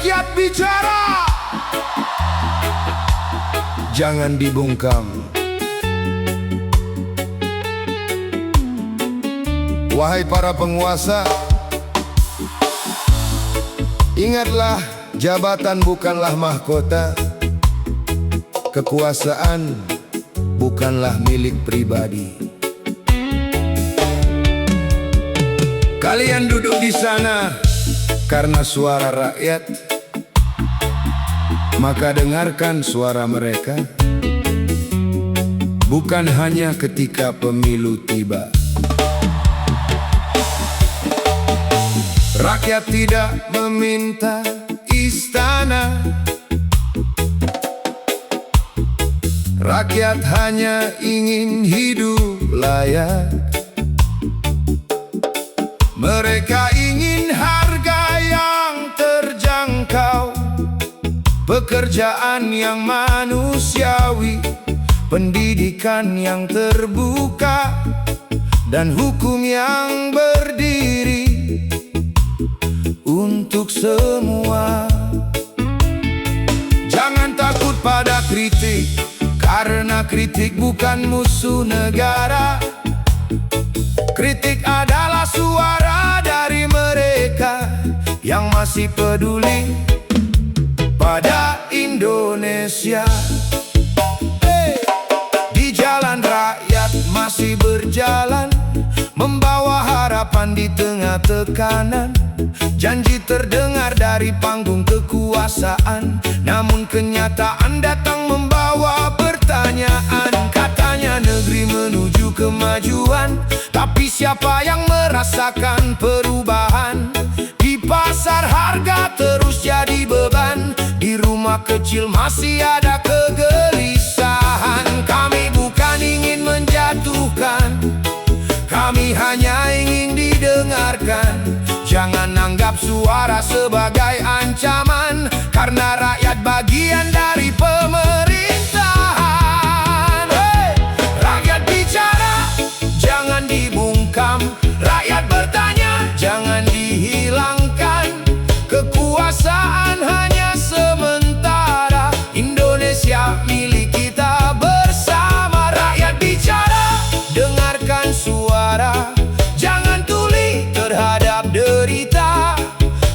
Rakyat bicara, jangan dibungkam. Wahai para penguasa, ingatlah, jabatan bukanlah mahkota. Kekuasaan bukanlah milik pribadi. Kalian duduk di sana karena suara rakyat, maka dengarkan suara mereka. Bukan hanya ketika pemilu tiba. Rakyat tidak meminta istana, rakyat hanya ingin hidup layak. Mereka ingin harga yang terjangkau, pekerjaan yang manusiawi, pendidikan yang terbuka, dan hukum yang berdiri untuk semua. Jangan takut pada kritik, karena kritik bukan musuh negara. Kritik adalah suara dari mereka yang masih peduli pada Indonesia. Di jalan rakyat masih berjalan, membawa harapan di tengah tekanan. Janji terdengar dari panggung kekuasaan, namun kenyataan datang membawa pertanyaan. Katanya negeri menuju kemajuan, tapi siapa yang merasakan perubahan? Di pasar harga terus jadi beban, di rumah kecil masih ada kegelisahan. Kami bukan ingin menjatuhkan, kami hanya ingin didengarkan. Jangan anggap suara sebagai ancaman, karena rakyat bagian dari pemerintahan. Rakyat bicara, jangan dibungkam. Rakyat bertanya, jangan dihilangkan. Kekuasaan hanya sementara, Indonesia milik kita bersama. Rakyat bicara, dengarkan suara, jangan tuli terhadap derita.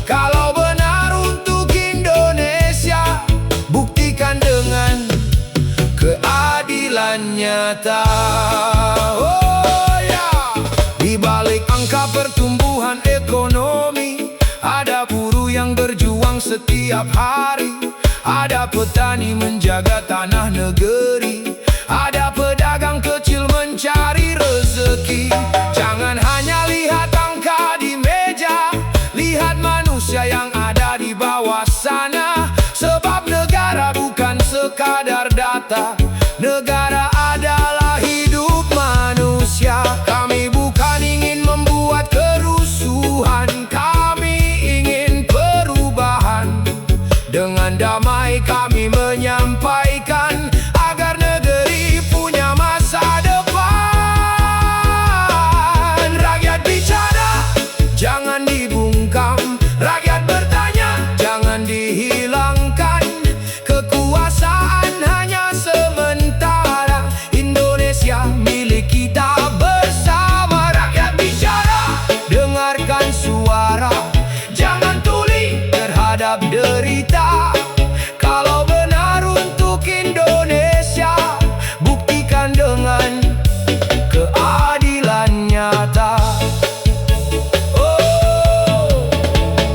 Kalau benar untuk Indonesia, buktikan dengan keadilan nyata. Oh ya, di balik angka pertumbuhan ekonomi, ada buruh yang berjuang setiap hari, ada petani menjaga tanah negeri, ada pedagang kecil mencari rezeki. Jangan hanya lihat angka di meja, lihat manusia yang ada di bawah sana. Sebab negara bukan sekadar data, negara adalah hidup manusia. Kami bukan ingin membuat kerusuhan, kami ingin perubahan. Dengan damai kami menyampaikan agar negeri punya masa depan. Rakyat bicara, jangan dibungkam. Rakyat bertanya, jangan dihilangkan. Kekuasaan hanya sementara, Indonesia milik kita bersama. Rakyat bicara, dengarkan suara, jangan tuli terhadap derita. Kalau benar untuk Indonesia, buktikan dengan keadilan nyata. Oh,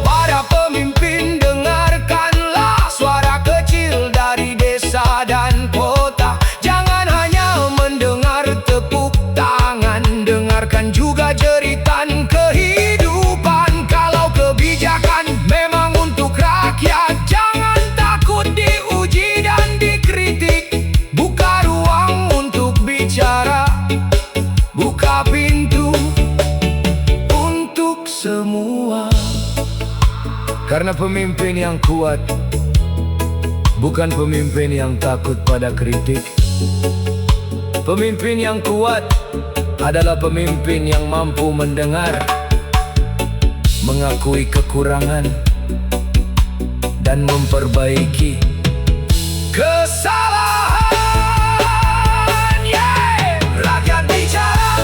para pemimpin, dengarkanlah suara kecil dari desa dan kota. Jangan hanya mendengar tepuk tangan, dengarkan juga jeritan kehidupan. Kalau kebijakan memang untuk rakyat, jangan takut diuji dan dikritik. Buka ruang untuk bicara, buka pintu untuk semua. Karena pemimpin yang kuat bukan pemimpin yang takut pada kritik. Pemimpin yang kuat adalah pemimpin yang mampu mendengar, mengakui kekurangan, dan dan memperbaiki kesalahan. Rakyat bicara,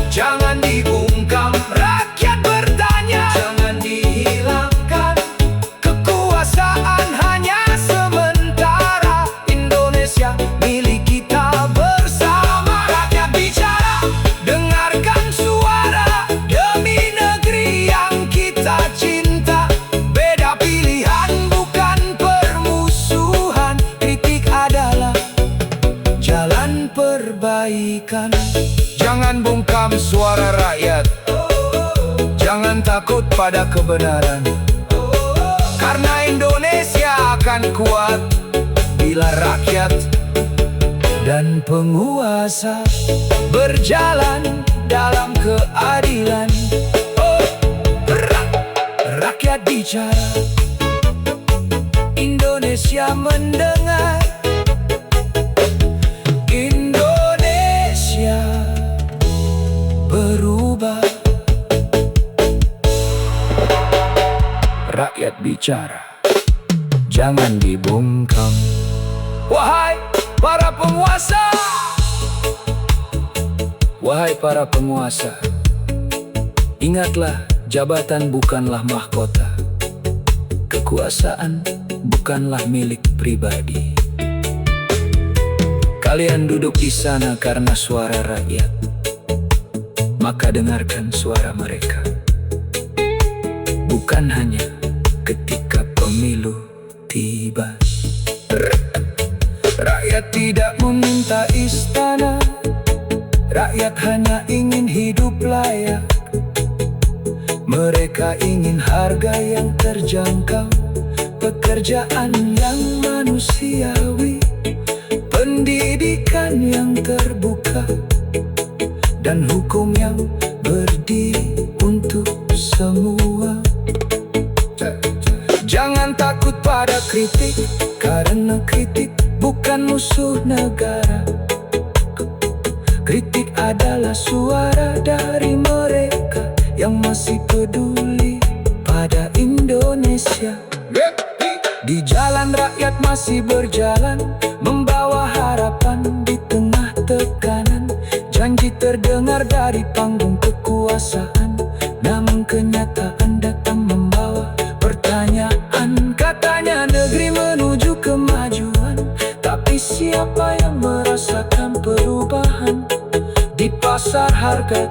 jangan dibungkam. Rakyat bertanya, jangan dihilangkan. Kekuasaan hanya sementara. Indonesia milik kita bersama. Rakyat bicara, dengarkan suara demi negeri yang kita cinta. Beda pilihan bukan permusuhan. Kritik adalah jalan perbaikan. Jangan bungkam suara rakyat, jangan takut pada kebenaran. Karena Indonesia akan kuat bila rakyat dan penguasa berjalan dalam keadilan. Rakyat bicara, Indonesia mendengar. Indonesia berubah. Rakyat bicara, jangan dibungkam. Wahai para penguasa, wahai para penguasa, ingatlah, jabatan bukanlah mahkota. Kekuasaan bukanlah milik pribadi. Kalian duduk di sana karena suara rakyat, maka dengarkan suara mereka. Bukan hanya ketika pemilu tiba. Rakyat tidak meminta istana, rakyat hanya ingin hidup layak. Mereka ingin harga yang terjangkau, pekerjaan yang manusiawi, pendidikan yang terbuka, dan hukum yang berdiri untuk semua. Jangan takut pada kritik, karena kritik bukan musuh negara. Kritik adalah suara dari mereka yang masih peduli pada Indonesia. Di jalan rakyat masih berjalan, membawa harapan di tengah tekanan. Janji terdengar dari panggung kekuasaan, namun kenyataan datang membawa pertanyaan. Katanya negeri menuju kemajuan, tapi siapa yang merasakan perubahan? Di pasar harga